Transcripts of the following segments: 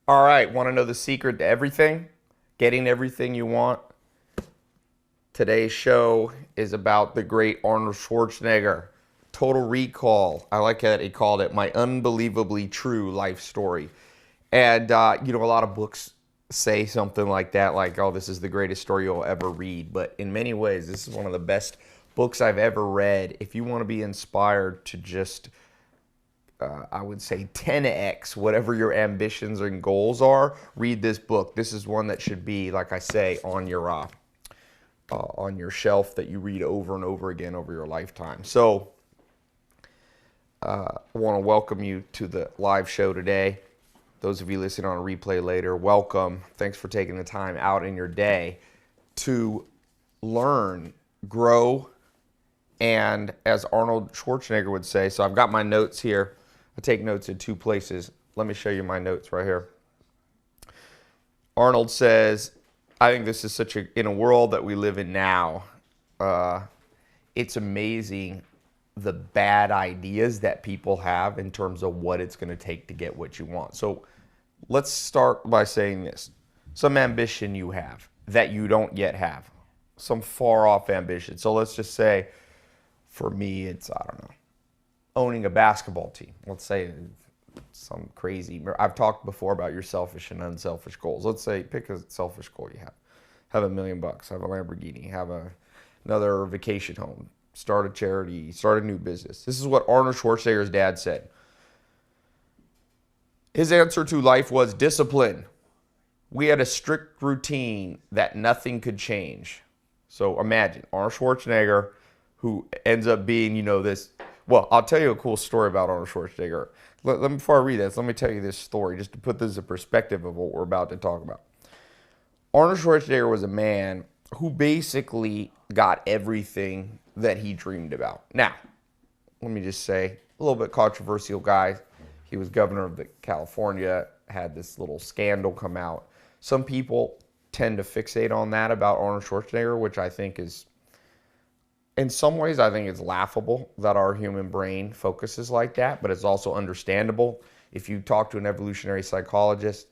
All right, want to know the secret to everything? Getting everything you want? Today's show is about the great Arnold Schwarzenegger. Total Recall. I like that he called it my unbelievably true life story. And, a lot of books say something like that, like, oh, this is the greatest story you'll ever read. But in many ways, this is one of the best books I've ever read. If you want to be inspired to just I would say 10x whatever your ambitions and goals are, read this book. This is one that should be, like I say, on your shelf that you read over and over again over your lifetime. So I want to welcome you to the live show today. Those of you listening on a replay later, welcome. Thanks for taking the time out in your day to learn, grow, and as Arnold Schwarzenegger would say, so I've got my notes here. I take notes in two places. Let me show you my notes right here. Arnold says, I think this is in a world that we live in now, it's amazing the bad ideas that people have in terms of what it's going to take to get what you want. So let's start by saying this. Some ambition you have that you don't yet have. Some far off ambition. So let's just say, for me, it's, I don't know, owning a basketball team. Let's say some crazy, I've talked before about your selfish and unselfish goals. Let's say pick a selfish goal you have. Have $1,000,000, have a Lamborghini, have another vacation home, start a charity, start a new business. This is what Arnold Schwarzenegger's dad said. His answer to life was discipline. We had a strict routine that nothing could change. So imagine Arnold Schwarzenegger, who ends up being, this. Well, I'll tell you a cool story about Arnold Schwarzenegger. Before I read this, let me tell you this story just to put this in perspective of what we're about to talk about. Arnold Schwarzenegger was a man who basically got everything that he dreamed about. Now, let me just say, a little bit controversial guy. He was governor of California, had this little scandal come out. Some people tend to fixate on that about Arnold Schwarzenegger, which I think is, in some ways, I think it's laughable that our human brain focuses like that, but it's also understandable. If you talk to an evolutionary psychologist,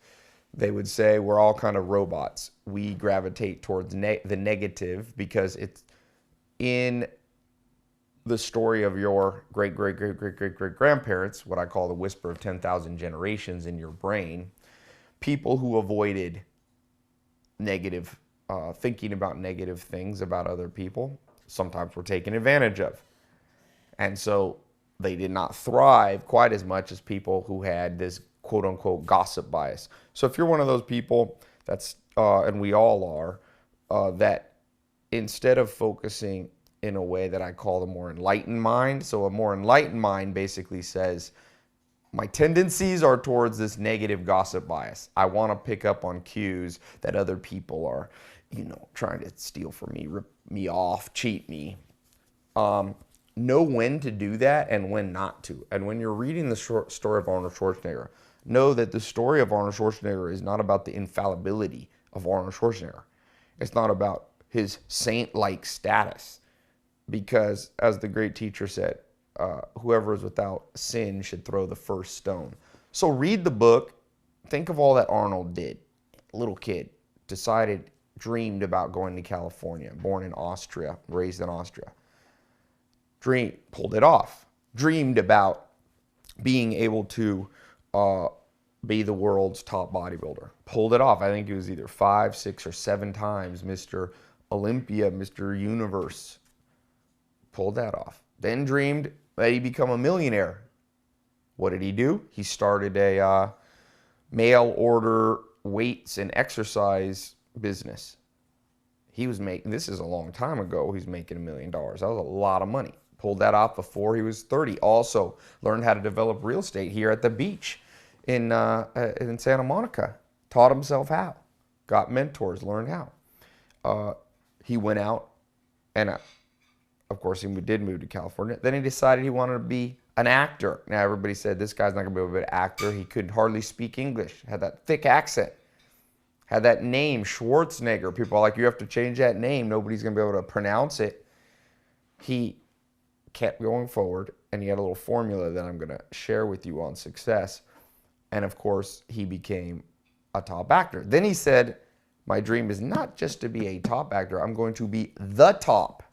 they would say we're all kind of robots. We gravitate towards the negative because it's in the story of your great, great, great, great, great, great grandparents, what I call the whisper of 10,000 generations in your brain, people who avoided negative, thinking about negative things about other people, sometimes were taken advantage of. And so they did not thrive quite as much as people who had this quote unquote gossip bias. So if you're one of those people and we all are, that instead of focusing in a way that I call the more enlightened mind, so a more enlightened mind basically says, my tendencies are towards this negative gossip bias. I want to pick up on cues that other people are, trying to steal from me, rip me off, cheat me. Know when to do that and when not to. And when you're reading the short story of Arnold Schwarzenegger, know that the story of Arnold Schwarzenegger is not about the infallibility of Arnold Schwarzenegger. It's not about his saint-like status. Because, as the great teacher said, whoever is without sin should throw the first stone. So read the book. Think of all that Arnold did. Little kid, dreamed about going to California, born in Austria, raised in Austria. Pulled it off. Dreamed about being able to be the world's top bodybuilder. Pulled it off. I think it was either 5, 6, or 7 times Mr. Olympia, Mr. Universe. Pulled that off. Then dreamed that he'd become a millionaire. What did he do? He started a mail order weights and exercise business. This is a long time ago, he's making $1 million. That was a lot of money. Pulled that off before he was 30. Also learned how to develop real estate here at the beach in Santa Monica. Taught himself how. Got mentors, learned how. He went out and of course, he did move to California. Then he decided he wanted to be an actor. Now, everybody said, this guy's not going to be able to be an actor. He could hardly speak English. Had that thick accent. Had that name, Schwarzenegger. People are like, you have to change that name. Nobody's going to be able to pronounce it. He kept going forward, and he had a little formula that I'm going to share with you on success. And, of course, he became a top actor. Then he said, my dream is not just to be a top actor. I'm going to be the top,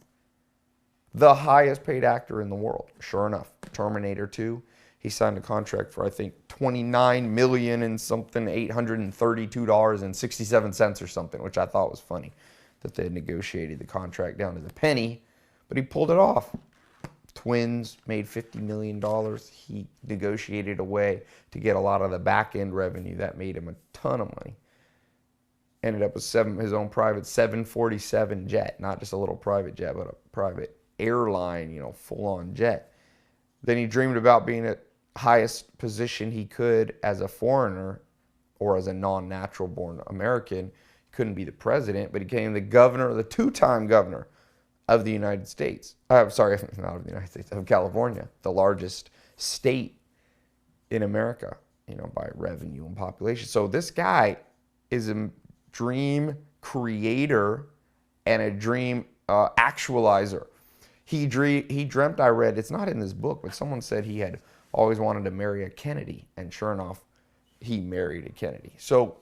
the highest paid actor in the world. Sure enough, Terminator 2, he signed a contract for, I think, $29 million and something, $832.67 or something, which I thought was funny that they had negotiated the contract down to the penny, but he pulled it off. Twins made $50 million. He negotiated a way to get a lot of the back end revenue that made him a ton of money. Ended up with his own private 747 jet, not just a little private jet, but a private airline, you know, full-on jet. Then he dreamed about being at highest position he could as a foreigner or as a non-natural born American. He couldn't be the president, but he became the governor, the two-time governor of the United States. Sorry, not of the United States, of California, the largest state in America, you know, by revenue and population. So this guy is a dream creator and a dream actualizer. He dreamt, I read, it's not in this book, but someone said he had always wanted to marry a Kennedy, and sure enough, he married a Kennedy. So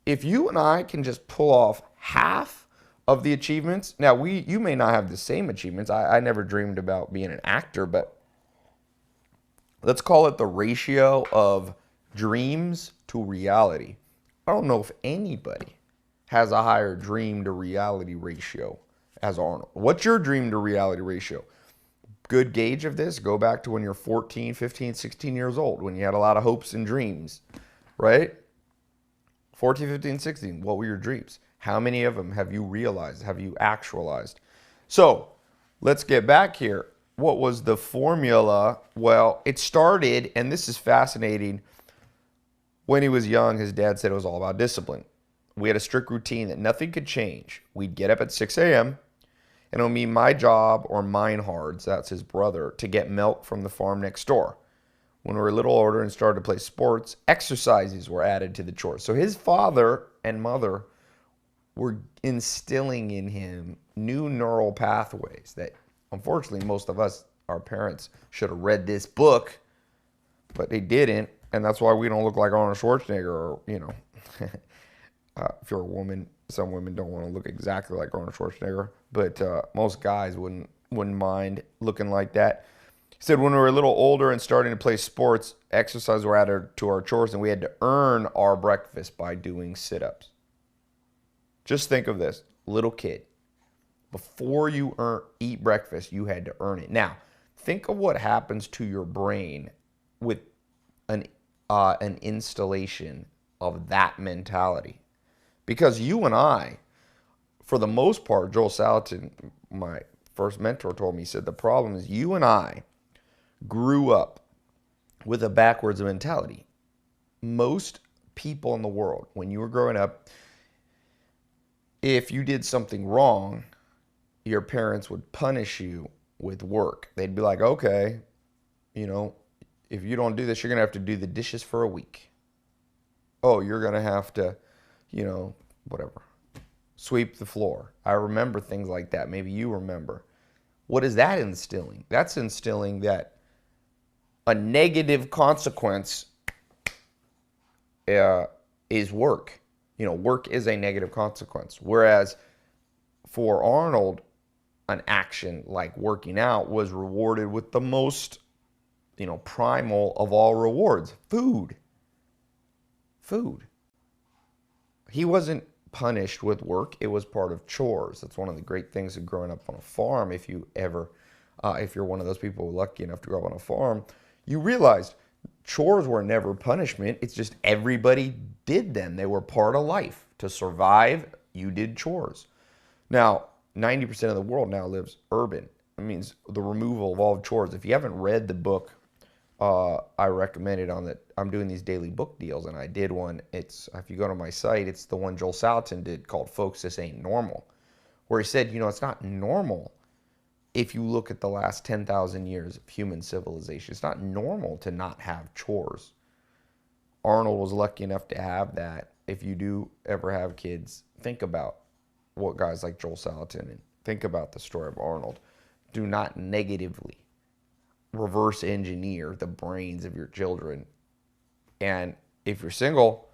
if you and I can just pull off half of the achievements, now you may not have the same achievements. I never dreamed about being an actor, but let's call it the ratio of dreams to reality. I don't know if anybody has a higher dream to reality ratio as Arnold. What's your dream to reality ratio? Good gauge of this, go back to when you're 14, 15, 16 years old, when you had a lot of hopes and dreams, right? 14, 15, 16, what were your dreams? How many of them have you realized? Have you actualized? So let's get back here. What was the formula? Well, it started, and this is fascinating. When he was young, his dad said it was all about discipline. We had a strict routine that nothing could change. We'd get up at 6 a.m., and it would be my job or Meinhard's, that's his brother, to get milk from the farm next door. When we were a little older and started to play sports, exercises were added to the chores. So his father and mother were instilling in him new neural pathways that, unfortunately, most of us, our parents, should have read this book, but they didn't, and that's why we don't look like Arnold Schwarzenegger, or, you know, if you're a woman, some women don't want to look exactly like Arnold Schwarzenegger, but most guys wouldn't mind looking like that. He said when we were a little older and starting to play sports, exercise were added to our chores, and we had to earn our breakfast by doing sit-ups. Just think of this, little kid. Before you eat breakfast, you had to earn it. Now, think of what happens to your brain with an installation of that mentality. Because you and I, for the most part, Joel Salatin, my first mentor, told me, he said, the problem is you and I grew up with a backwards mentality. Most people in the world, when you were growing up, if you did something wrong, your parents would punish you with work. They'd be like, okay, you know, if you don't do this, you're going to have to do the dishes for a week. Oh, you're going to have to, you know, whatever, sweep the floor. I remember things like that. Maybe you remember. What is that instilling? That's instilling that a negative consequence is work. You know, work is a negative consequence. Whereas for Arnold, an action like working out was rewarded with the most, you know, primal of all rewards, food. Food. He wasn't punished with work. It was part of chores. That's one of the great things of growing up on a farm. If you ever, if you're one of those people lucky enough to grow up on a farm, you realized chores were never punishment. It's just everybody did them. They were part of life. To survive, you did chores. Now, 90% of the world now lives urban. It means the removal of all chores. If you haven't read the book, I recommend it on that. I'm doing these daily book deals, and I did one. It's, if you go to my site, it's the one Joel Salatin did called Folks, This Ain't Normal, where he said, you know, it's not normal if you look at the last 10,000 years of human civilization. It's not normal to not have chores. Arnold was lucky enough to have that. If you do ever have kids, think about what guys like Joel Salatin, and think about the story of Arnold. Do not negatively reverse engineer the brains of your children. And if you're single,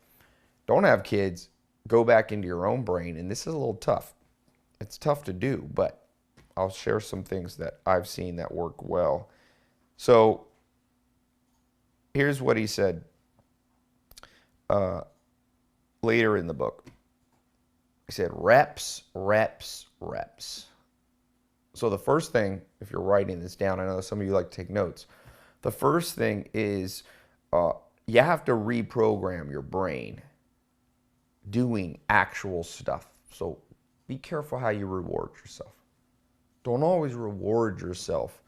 don't have kids, go back into your own brain. And this is a little tough. It's tough to do, but I'll share some things that I've seen that work well. So here's what he said later in the book. He said, reps, reps, reps. So the first thing, if you're writing this down, I know some of you like to take notes. The first thing is you have to reprogram your brain doing actual stuff. So be careful how you reward yourself. Don't always reward yourself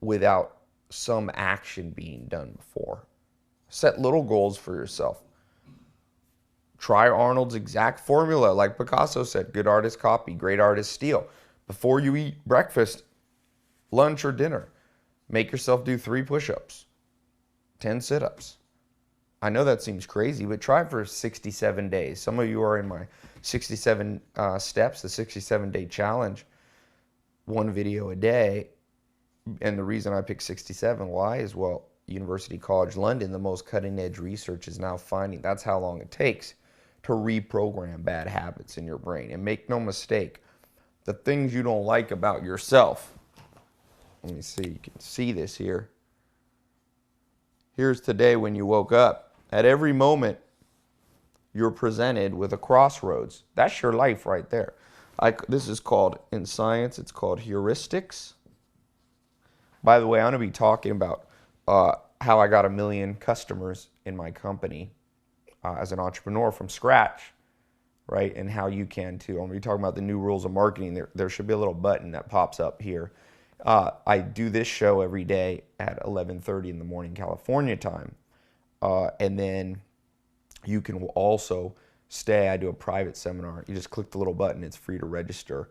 without some action being done before. Set little goals for yourself. Try Arnold's exact formula. Like Picasso said, good artists copy, great artists steal. Before you eat breakfast, lunch, or dinner, make yourself do 3 push-ups, 10 sit-ups. I know that seems crazy, but try it for 67 days. Some of you are in my 67 steps, the 67-day challenge, 1 video a day. And the reason I picked 67, why, is, well, University College London, the most cutting-edge research is now finding that's how long it takes to reprogram bad habits in your brain. And make no mistake, the things you don't like about yourself. Let me see, you can see this here. Here's today when you woke up. At every moment, you're presented with a crossroads. That's your life right there. This is called, in science, it's called heuristics. By the way, I'm going to be talking about how I got 1 million customers in my company as an entrepreneur from scratch, right? And how you can too. I'm going to be talking about the new rules of marketing. There should be a little button that pops up here. I do this show every day at 11:30 in the morning California time. And then you can also stay. I do a private seminar. You just click the little button. It's free to register.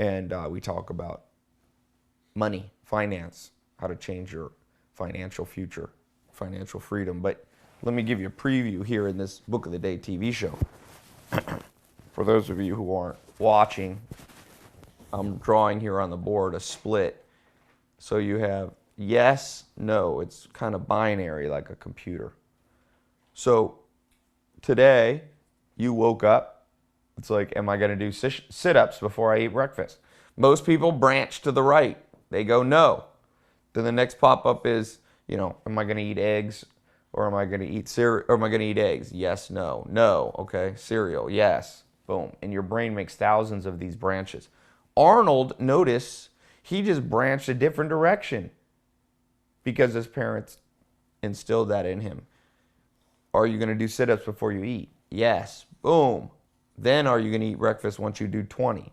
And we talk about money, finance, how to change your financial future, financial freedom. But let me give you a preview here in this Book of the Day TV show. For those of you who aren't watching, I'm drawing here on the board a split. So you have yes, no. It's kind of binary like a computer. So today you woke up. It's like, am I going to do sit-ups before I eat breakfast? Most people branch to the right. They go no. Then the next pop-up is, am I going to eat eggs or am I going to eat cereal or am I going to eat eggs? Yes, no. No, okay. Cereal, yes. Boom. And your brain makes thousands of these branches. Arnold, notice, he just branched a different direction because his parents instilled that in him. Are you going to do sit-ups before you eat? Yes. Boom. Then are you going to eat breakfast once you do 20?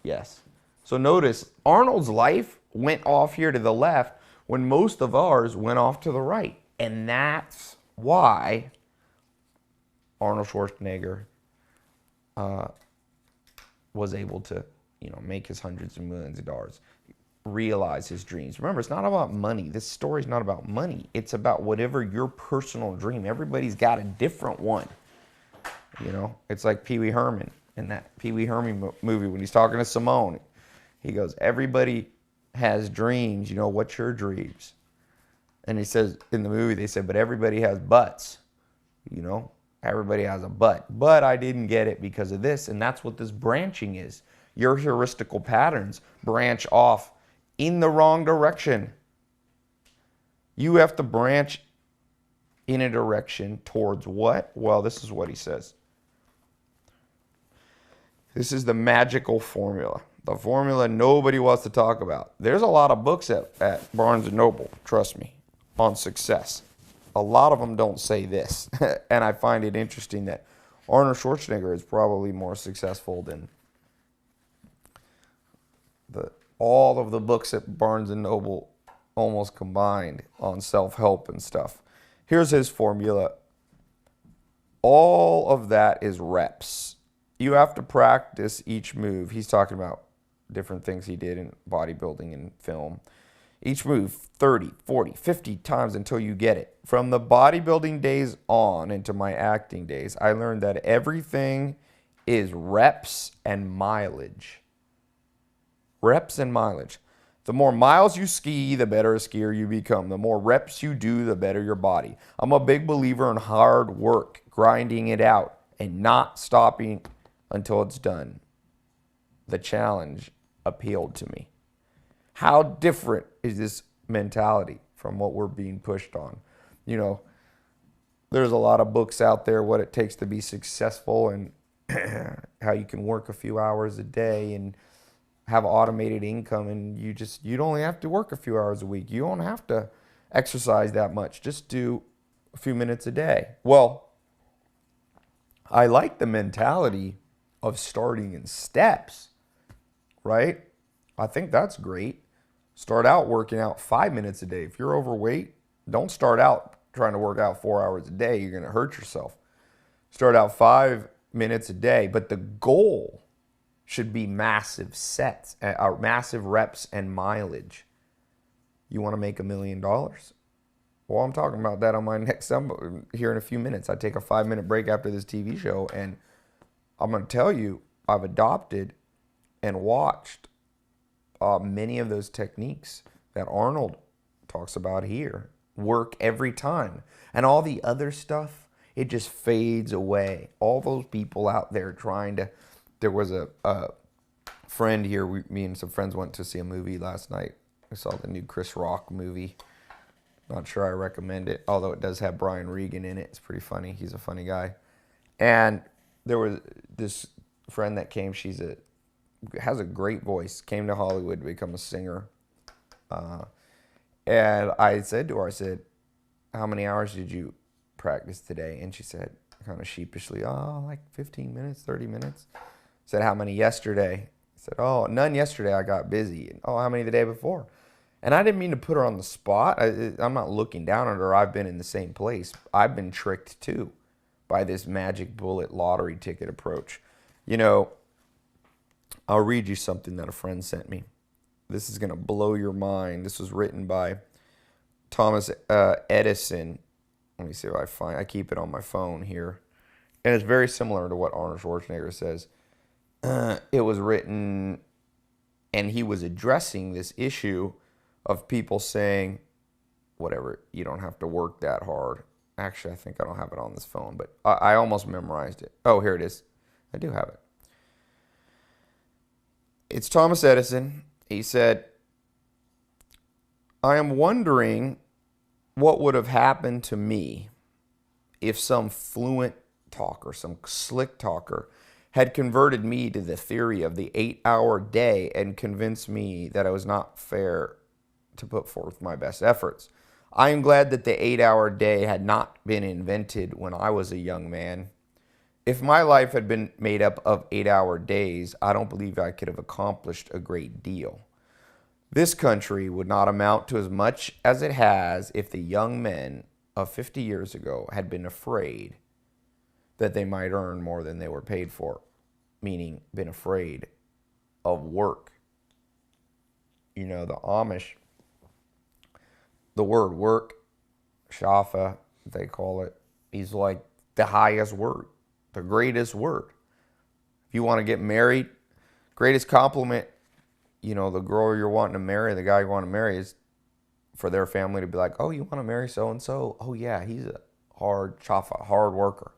Yes. So notice, Arnold's life went off here to the left when most of ours went off to the right. And that's why Arnold Schwarzenegger was able to, make his hundreds of millions of dollars, realize his dreams. Remember, it's not about money. This story's not about money. It's about whatever your personal dream. Everybody's got a different one. It's like Pee Wee Herman in that Pee Wee Herman movie when he's talking to Simone. He goes, everybody has dreams. What's your dreams? And he says, in the movie, they said, but everybody has butts. Everybody has a butt. But I didn't get it because of this. And that's what this branching is. Your heuristical patterns branch off in the wrong direction. You have to branch in a direction towards what? Well, this is what he says. This is the magical formula. The formula nobody wants to talk about. There's a lot of books at Barnes & Noble, trust me, on success. A lot of them don't say this. And I find it interesting that Arnold Schwarzenegger is probably more successful than all of the books at Barnes & Noble almost combined on self-help and stuff. Here's his formula. All of that is reps. You have to practice each move. He's talking about different things he did in bodybuilding and film. Each move 30, 40, 50 times until you get it. From the bodybuilding days on into my acting days, I learned that everything is reps and mileage. Reps and mileage. The more miles you ski, the better a skier you become. The more reps you do, the better your body. I'm a big believer in hard work, grinding it out, and not stopping until it's done. The challenge appealed to me. How different is this mentality from what we're being pushed on? You know, there's a lot of books out there, what it takes to be successful and how you can work a few hours a day and have automated income, and you only have to work a few hours a week. You don't have to exercise that much. Just do a few minutes a day. Well, I like the mentality of starting in steps, right? I think that's great. Start out working out 5 minutes a day. If you're overweight, don't start out trying to work out 4 hours a day. You're going to hurt yourself. Start out 5 minutes a day, but the goal should be massive sets, massive reps and mileage. You want to make $1 million? Well, I'm talking about that on my next here in a few minutes. I take a 5-minute break after this TV show, and I'm going to tell you, I've adopted and watched many of those techniques that Arnold talks about here work every time. And all the other stuff, it just fades away. All those people out there trying to... There was a friend here, me and some friends went to see a movie last night. We saw the new Chris Rock movie. Not sure I recommend it, although it does have Brian Regan in it. It's pretty funny. He's a funny guy. And there was this friend that came. Has a great voice. Came to Hollywood to become a singer. And I said to her, I said, how many hours did you practice today? And she said, kind of sheepishly, oh, like 15 minutes, 30 minutes. I said, how many yesterday? I said, oh, none yesterday. I got busy. And, oh, how many the day before? And I didn't mean to put her on the spot. I'm not looking down at her. I've been in the same place. I've been tricked too by this magic bullet lottery ticket approach. You know, I'll read you something that a friend sent me. This is going to blow your mind. This was written by Thomas Edison. Let me see if I find. I keep it on my phone here. And it's very similar to what Arnold Schwarzenegger says. It was written, and he was addressing this issue of people saying, whatever, you don't have to work that hard. Actually, I think I don't have it on this phone, but I almost memorized it. Oh, here it is. I do have it. It's Thomas Edison. He said, I am wondering what would have happened to me if some fluent talker, some slick talker, had converted me to the theory of the 8-hour day and convinced me that it was not fair to put forth my best efforts. I am glad that the 8-hour day had not been invented when I was a young man. If my life had been made up of 8-hour days, I don't believe I could have accomplished a great deal. This country would not amount to as much as it has if the young men of 50 years ago had been afraid that they might earn more than they were paid for, meaning been afraid of work. You know, the Amish, the word work, shafa, they call it, is like the highest word, the greatest word. If you want to get married, greatest compliment, you know, the girl you're wanting to marry, the guy you want to marry, is for their family to be like, oh, you want to marry so-and-so? Oh, yeah, he's a hard shafa, hard worker.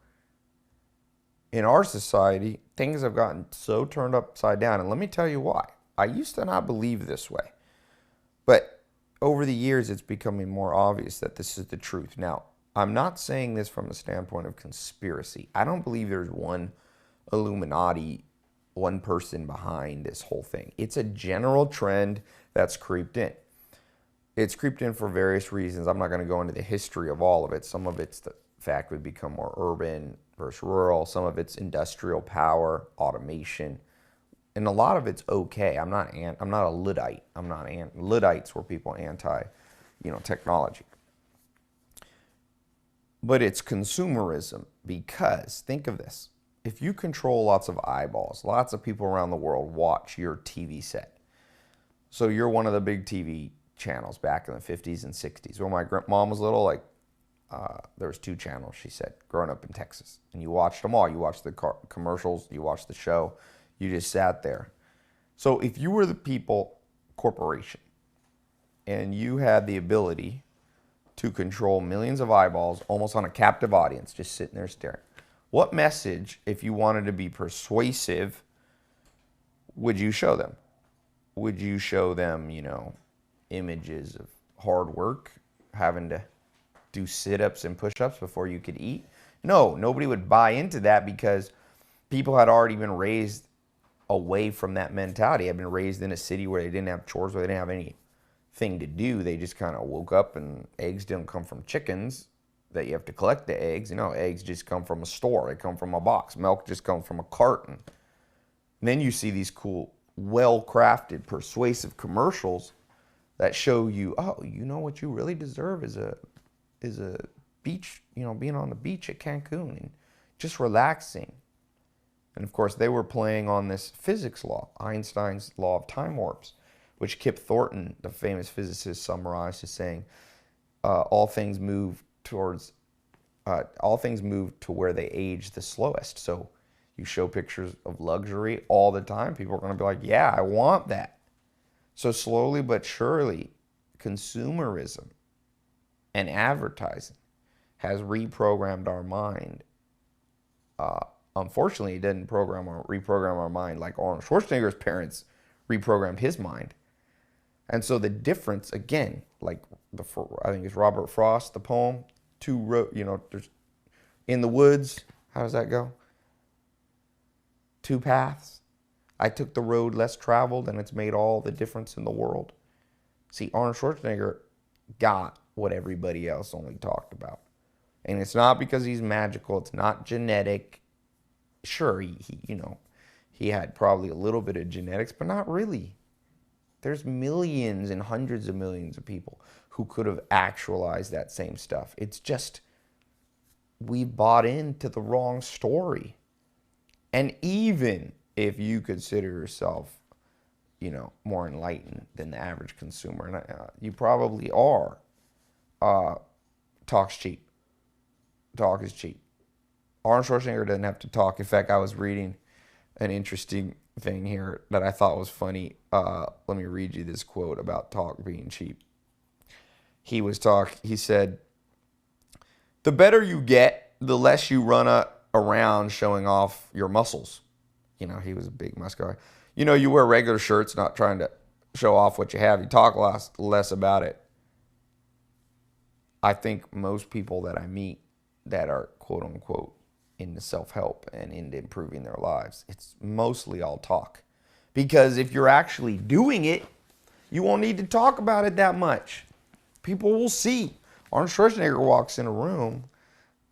In our society, things have gotten so turned upside down. And let me tell you why. I used to not believe this way. But over the years, it's becoming more obvious that this is the truth. Now, I'm not saying this from a standpoint of conspiracy. I don't believe there's one Illuminati, one person behind this whole thing. It's a general trend that's creeped in. It's creeped in for various reasons. I'm not going to go into the history of all of it. Some of it's the fact we've become more urban versus rural. Some of it's industrial power, automation, and a lot of it's okay. I'm not a Luddite. Luddites were people anti, technology. But it's consumerism, because think of this. If you control lots of eyeballs, lots of people around the world watch your TV set. So you're one of the big TV channels back in the 50s and 60s. When my mom was little, there was 2 channels, she said, growing up in Texas. And you watched them all. You watched the commercials, you watched the show, you just sat there. So if you were the people corporation and you had the ability to control millions of eyeballs almost on a captive audience, just sitting there staring, what message, if you wanted to be persuasive, would you show them? Would you show them, images of hard work, having to do sit-ups and push-ups before you could eat? No, nobody would buy into that because people had already been raised away from that mentality. Had been raised in a city where they didn't have chores, where they didn't have anything to do. They just kind of woke up, and eggs didn't come from chickens that you have to collect the eggs. Eggs just come from a store. They come from a box. Milk just comes from a carton. And then you see these cool, well-crafted, persuasive commercials that show you, oh, what you really deserve is a beach, being on the beach at Cancun and just relaxing. And of course, they were playing on this physics law, Einstein's law of time warps, which Kip Thornton, the famous physicist, summarized as saying, all things move to where they age the slowest. So you show pictures of luxury all the time, people are going to be like, yeah, I want that. So slowly but surely, consumerism and advertising has reprogrammed our mind. Unfortunately, it didn't reprogram our mind like Arnold Schwarzenegger's parents reprogrammed his mind. And so the difference, again, like I think it's Robert Frost, the poem, there's in the woods, how does that go? Two paths. I took the road less traveled, and it's made all the difference in the world. See, Arnold Schwarzenegger got what everybody else only talked about. And it's not because he's magical. It's not genetic. Sure, he had probably a little bit of genetics, but not really. There's millions and hundreds of millions of people who could have actualized that same stuff. It's just we bought into the wrong story. And even if you consider yourself, more enlightened than the average consumer, and you probably are, talk's cheap. Talk is cheap. Arnold Schwarzenegger doesn't have to talk. In fact, I was reading an interesting thing here that I thought was funny. Let me read you this quote about talk being cheap. He said, the better you get, the less you run around showing off your muscles. He was a big muscular guy. You wear regular shirts, not trying to show off what you have. You talk less about it. I think most people that I meet that are quote unquote into self-help and into improving their lives, it's mostly all talk. Because if you're actually doing it, you won't need to talk about it that much. People will see. Arnold Schwarzenegger walks in a room,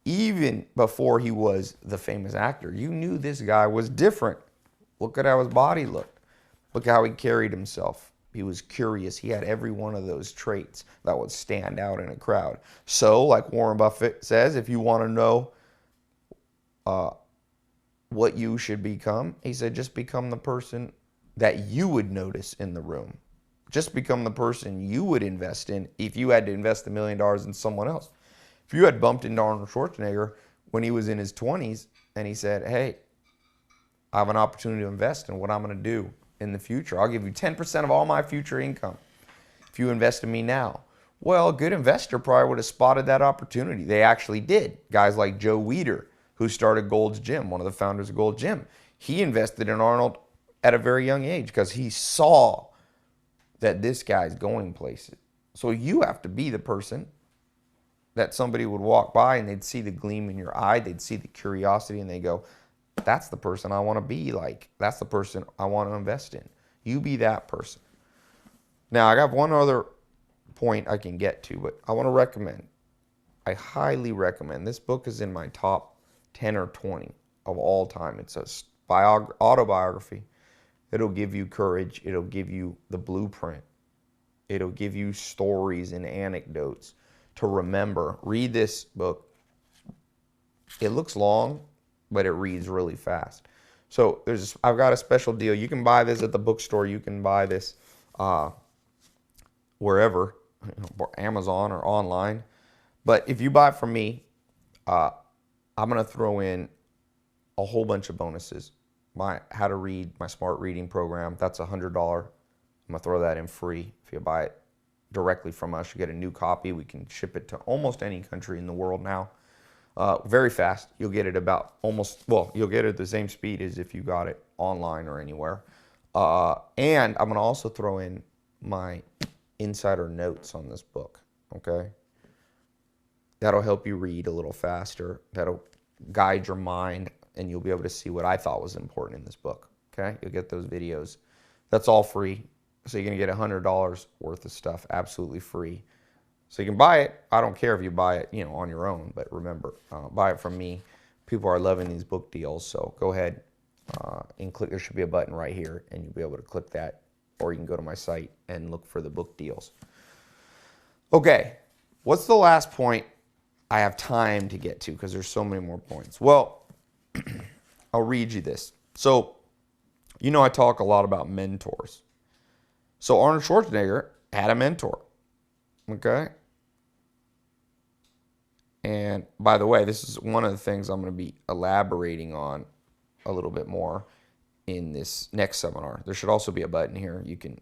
even before he was the famous actor, you knew this guy was different. Look at how his body looked. Look at how he carried himself. He was curious. He had every one of those traits that would stand out in a crowd. So, like Warren Buffett says, if you want to know what you should become, he said, just become the person that you would notice in the room. Just become the person you would invest in if you had to invest $1 million in someone else. If you had bumped into Arnold Schwarzenegger when he was in his 20s and he said, hey, I have an opportunity to invest in what I'm going to do in the future. I'll give you 10% of all my future income if you invest in me now. Well, a good investor probably would have spotted that opportunity. They actually did. Guys like Joe Weider, who started Gold's Gym, one of the founders of Gold's Gym, he invested in Arnold at a very young age because he saw that this guy's going places. So you have to be the person that somebody would walk by and they'd see the gleam in your eye, they'd see the curiosity, and they go, that's the person I want to be like. That's the person I want to invest in. You be that person. Now, I got one other point I can get to, but I want to recommend. I highly recommend. This book is in my top 10 or 20 of all time. It's a autobiography. It'll give you courage. It'll give you the blueprint. It'll give you stories and anecdotes to remember. Read this book. It looks long, but it reads really fast. So I've got a special deal. You can buy this at the bookstore. You can buy this wherever, Amazon or online. But if you buy it from me, I'm going to throw in a whole bunch of bonuses. My How to Read, my Smart Reading program, that's $100. I'm going to throw that in free if you buy it directly from us. You get a new copy. We can ship it to almost any country in the world now. Very fast. You'll get it about you'll get it at the same speed as if you got it online or anywhere. And I'm going to also throw in my insider notes on this book, okay? That'll help you read a little faster. That'll guide your mind, and you'll be able to see what I thought was important in this book, okay? You'll get those videos. That's all free. So you're going to get $100 worth of stuff absolutely free. So you can buy it. I don't care if you buy it, on your own, but remember, buy it from me. People are loving these book deals, so go ahead and click. There should be a button right here, and you'll be able to click that, or you can go to my site and look for the book deals. Okay, what's the last point I have time to get to, because there's so many more points? Well, I'll read you this. So, I talk a lot about mentors. So Arnold Schwarzenegger had a mentor, okay? And by the way, this is one of the things I'm going to be elaborating on a little bit more in this next seminar. There should also be a button here. You can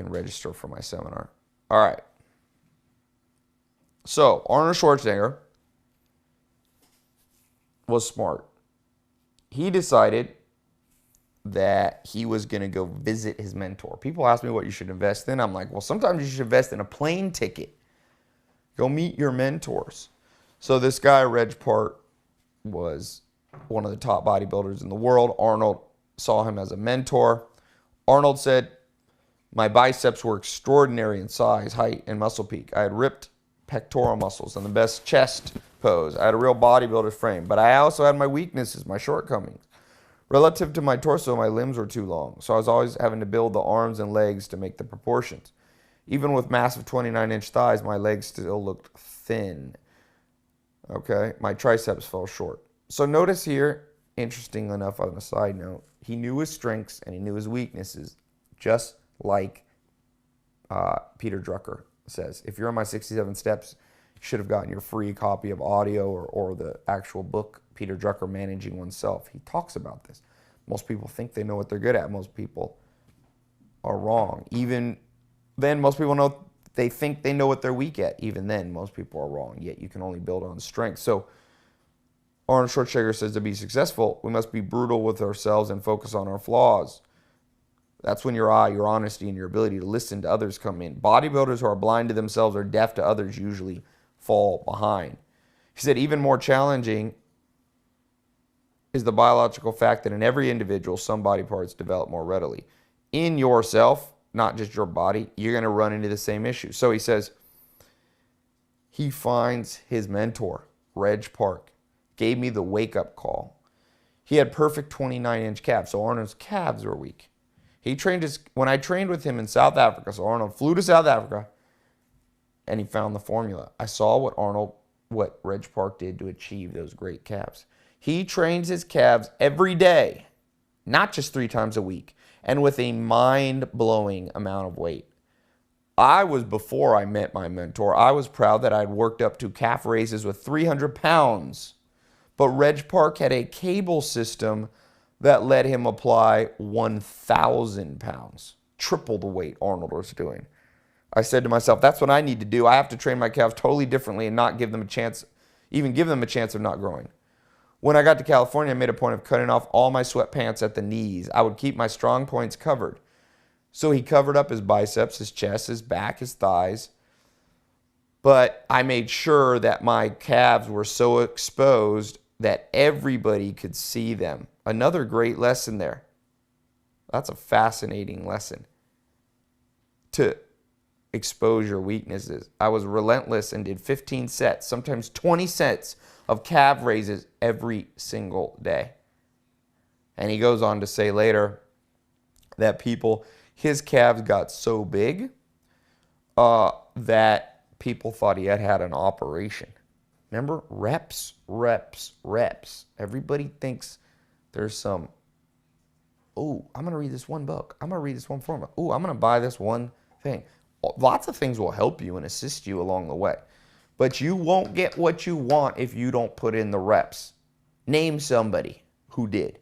register for my seminar. All right. So Arnold Schwarzenegger was smart. He decided that he was going to go visit his mentor. People ask me what you should invest in. I'm like, well, sometimes you should invest in a plane ticket. Go meet your mentors. So this guy, Reg Park, was one of the top bodybuilders in the world. Arnold saw him as a mentor. Arnold said, my biceps were extraordinary in size, height, and muscle peak. I had ripped pectoral muscles and the best chest pose. I had a real bodybuilder frame, but I also had my weaknesses, my shortcomings. Relative to my torso, my limbs were too long, so I was always having to build the arms and legs to make the proportions. Even with massive 29-inch thighs, my legs still looked thin. Okay, my triceps fell short. So notice here, interesting enough on a side note, he knew his strengths and he knew his weaknesses, just like Peter Drucker says. If you're on my 67 steps, you should have gotten your free copy of audio or the actual book, Peter Drucker, Managing Oneself. He talks about this. Most people think they know what they're good at. Most people are wrong. Even then, most people they think they know what they're weak at. Even then, most people are wrong. Yet you can only build on strength. So Arnold Schwarzenegger says to be successful, we must be brutal with ourselves and focus on our flaws. That's when your honesty, and your ability to listen to others come in. Bodybuilders who are blind to themselves or deaf to others usually fall behind. He said even more challenging is the biological fact that in every individual, some body parts develop more readily. In yourself, not just your body, you're going to run into the same issue. So he says he finds his mentor, Reg Park, gave me the wake-up call. He had perfect 29-inch calves, so Arnold's calves were weak. When I trained with him in South Africa, so Arnold flew to South Africa, and he found the formula. I saw what Reg Park did to achieve those great calves. He trains his calves every day, not just 3 times a week, and with a mind-blowing amount of weight. Before I met my mentor, I was proud that I'd worked up to calf raises with 300 pounds. But Reg Park had a cable system that let him apply 1,000 pounds, triple the weight Arnold was doing. I said to myself, that's what I need to do. I have to train my calves totally differently and not give them a chance of not growing. When I got to California, I made a point of cutting off all my sweatpants at the knees. I would keep my strong points covered. So he covered up his biceps, his chest, his back, his thighs. But I made sure that my calves were so exposed that everybody could see them. Another great lesson there. That's a fascinating lesson. To expose your weaknesses. I was relentless and did 15 sets, sometimes 20 sets of calf raises every single day. And he goes on to say later that his calves got so big that people thought he had an operation. Remember? Reps, reps, reps. Everybody thinks there's some, I'm going to read this one book. I'm going to read this one formula. I'm going to buy this one thing. Lots of things will help you and assist you along the way. But you won't get what you want if you don't put in the reps. Name somebody who did.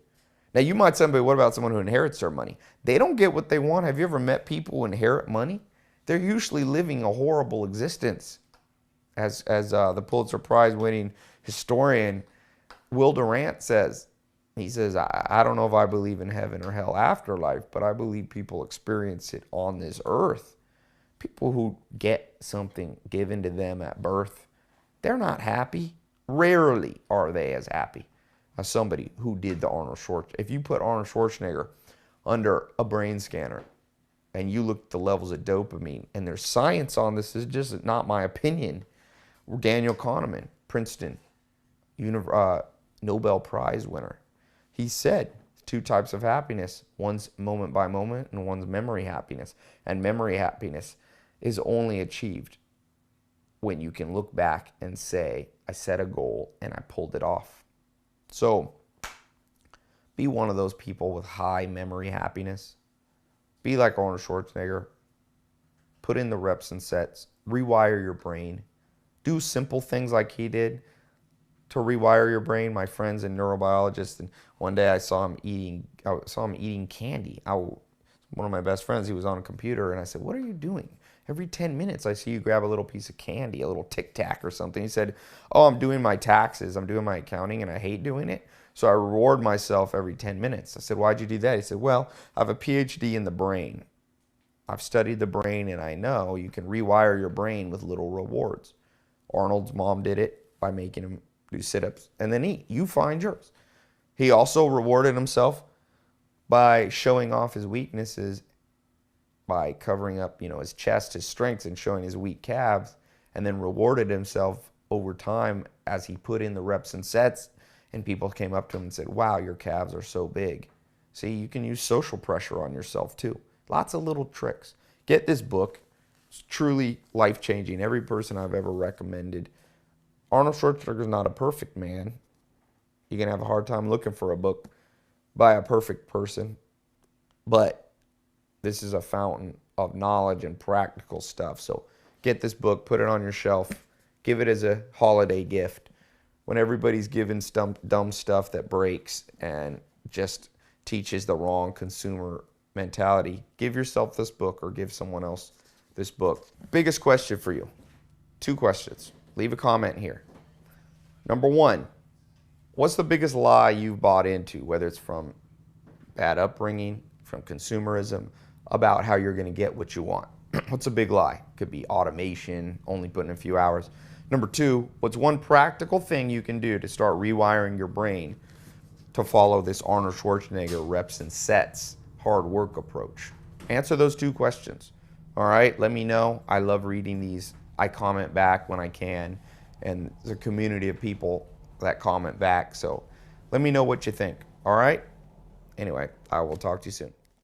Now, you might say, but what about someone who inherits their money? They don't get what they want. Have you ever met people who inherit money? They're usually living a horrible existence. As the Pulitzer Prize winning historian Will Durant says, he says, I don't know if I believe in heaven or hell afterlife, but I believe people experience it on this earth. People who get something given to them at birth, they're not happy. Rarely are they as happy as somebody who did the Arnold Schwarzenegger. If you put Arnold Schwarzenegger under a brain scanner and you look at the levels of dopamine, and there's science on this, is just not my opinion. Daniel Kahneman, Princeton, Nobel Prize winner. He said 2 types of happiness. One's moment by moment and one's memory happiness. And memory happiness is only achieved when you can look back and say, I set a goal and I pulled it off. So be one of those people with high memory happiness. Be like Arnold Schwarzenegger. Put in the reps and sets. Rewire your brain. Do simple things like he did to rewire your brain. My friend's a neurobiologist, and one day I saw him eating candy. One of my best friends, he was on a computer, and I said, what are you doing? Every 10 minutes I see you grab a little piece of candy, a little Tic Tac or something. He said, oh, I'm doing my taxes, I'm doing my accounting, and I hate doing it, so I reward myself every 10 minutes. I said, why'd you do that? He said, well, I have a PhD in the brain. I've studied the brain, and I know you can rewire your brain with little rewards. Arnold's mom did it by making him do sit-ups and then eat. You find yours. He also rewarded himself by showing off his weaknesses, by covering up, his chest, his strengths, and showing his weak calves, and then rewarded himself over time as he put in the reps and sets, and people came up to him and said, wow, your calves are so big. See, you can use social pressure on yourself too. Lots of little tricks. Get this book. It's truly life-changing. Every person I've ever recommended. Arnold Schwarzenegger is not a perfect man. You're going to have a hard time looking for a book by a perfect person. But this is a fountain of knowledge and practical stuff. So get this book, put it on your shelf, give it as a holiday gift. When everybody's giving dumb stuff that breaks and just teaches the wrong consumer mentality, give yourself this book or give someone else this book. Biggest question for you. 2 questions. Leave a comment here. Number 1, what's the biggest lie you've bought into, whether it's from bad upbringing, from consumerism, about how you're going to get what you want? What's a big lie? Could be automation, only putting in a few hours. Number 2, what's one practical thing you can do to start rewiring your brain to follow this Arnold Schwarzenegger reps and sets hard work approach? Answer those 2 questions. All right, let me know. I love reading these. I comment back when I can, and there's a community of people that comment back. So let me know what you think. All right? Anyway, I will talk to you soon.